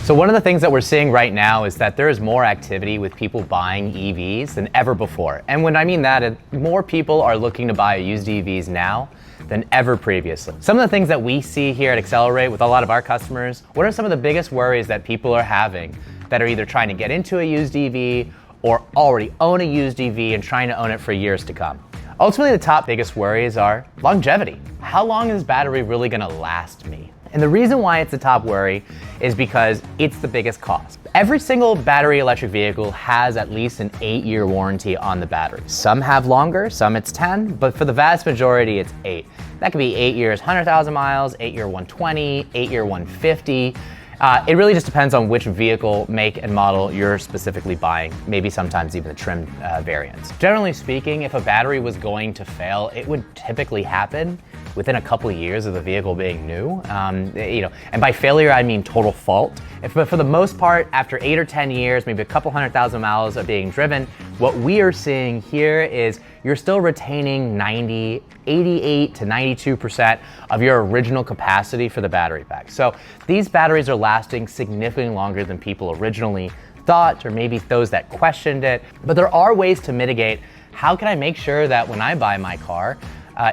So one of the things that we're seeing right now is that there is more activity with people buying EVs than ever before. And when I mean that, more people are looking to buy used EVs now than ever previously. Some of the things that we see here at Accelerate with a lot of our customers, what are some of the biggest worries that people are having that are either trying to get into a used EV or already own a used EV and trying to own it for years to come? Ultimately, the top biggest worries are longevity. How long is this battery really gonna last me? And the reason why it's a top worry is because it's the biggest cost. Every single battery electric vehicle has at least an 8-year warranty on the battery. Some have longer, some it's 10, but for the vast majority, it's 8. That could be 8 years, 100,000 miles, 8-year 120, 8-year 150. It really just depends on which vehicle, make, and model you're specifically buying, maybe sometimes even the trimmed variants. Generally speaking, if a battery was going to fail, it would typically happen within a couple of years of the vehicle being new. And by failure, I mean total fault. But for the most part, after 8 or 10 years, maybe a couple 100,000 miles of being driven, what we are seeing here is you're still retaining 88 to 92% of your original capacity for the battery pack. So these batteries are lasting significantly longer than people originally thought, or maybe those that questioned it. But there are ways to mitigate. How can I make sure that when I buy my car,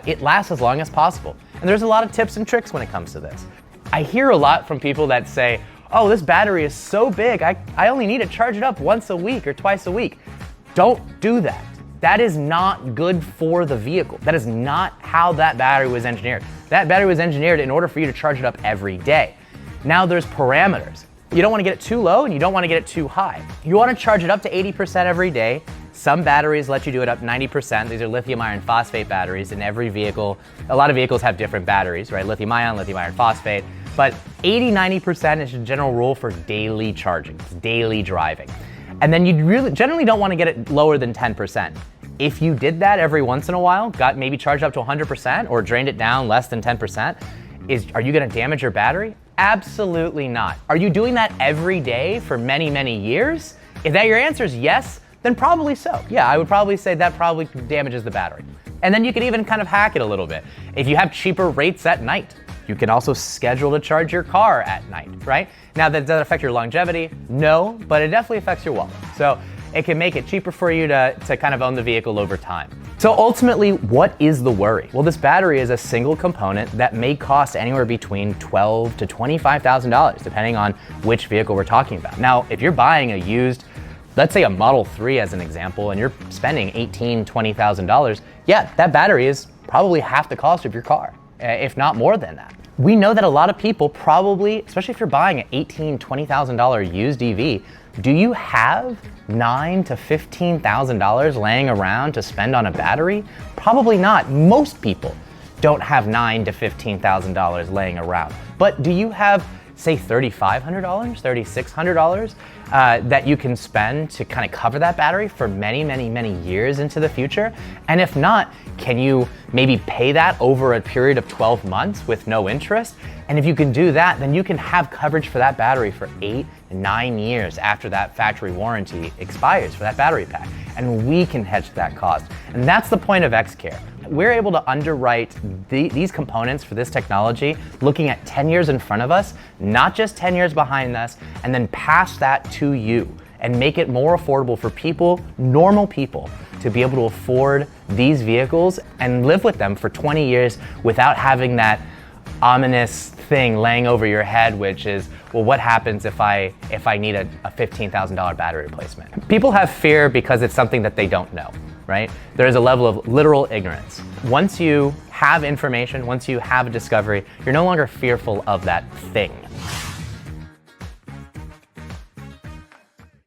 it lasts as long as possible? And there's a lot of tips and tricks when it comes to this. I hear a lot from people that say, oh, this battery is so big, I only need to charge it up once a week or twice a week. Don't do that. That is not good for the vehicle. That is not how that battery was engineered. That battery was engineered in order for you to charge it up every day. Now there's parameters. You don't want to get it too low and you don't want to get it too high. You want to charge it up to 80% every day. Some batteries let you do it up 90%. These are lithium iron phosphate batteries in every vehicle. A lot of vehicles have different batteries, right? Lithium iron phosphate. But 80-90% is a general rule for daily charging, daily driving. And then you really generally don't want to get it lower than 10%. If you did that every once in a while, got maybe charged up to 100% or drained it down less than 10%, are you going to damage your battery? Absolutely not. Are you doing that every day for many, many years? If that your answer is yes, then probably so. Yeah, I would probably say that probably damages the battery. And then you can even kind of hack it a little bit. If you have cheaper rates at night, you can also schedule to charge your car at night, right? Now, does that affect your longevity? No, but it definitely affects your wallet. So it can make it cheaper for you to kind of own the vehicle over time. So ultimately, what is the worry? Well, this battery is a single component that may cost anywhere between $12,000 to $25,000, depending on which vehicle we're talking about. Now, if you're buying a used, let's say a Model 3 as an example, and you're spending $18,000, $20,000, yeah, that battery is probably half the cost of your car, if not more than that. We know that a lot of people probably, especially if you're buying an $18,000, $20,000 used EV, do you have $9,000 to $15,000 laying around to spend on a battery? Probably not. Most people don't have $9,000 to $15,000 laying around. But do you have, say, $3,500, $3,600 that you can spend to kind of cover that battery for many, many, many years into the future? And if not, can you maybe pay that over a period of 12 months with no interest? And if you can do that, then you can have coverage for that battery for 8 to 9 years after that factory warranty expires for that battery pack. And we can hedge that cost. And that's the point of XCare. We're able to underwrite these components for this technology, looking at 10 years in front of us, not just 10 years behind us, and then pass that to you and make it more affordable for people, normal people, to be able to afford these vehicles and live with them for 20 years without having that ominous thing laying over your head, which is, well, what happens if I need a $15,000 battery replacement? People have fear because it's something that they don't know, right? There is a level of literal ignorance. Once you have information, once you have a discovery, you're no longer fearful of that thing.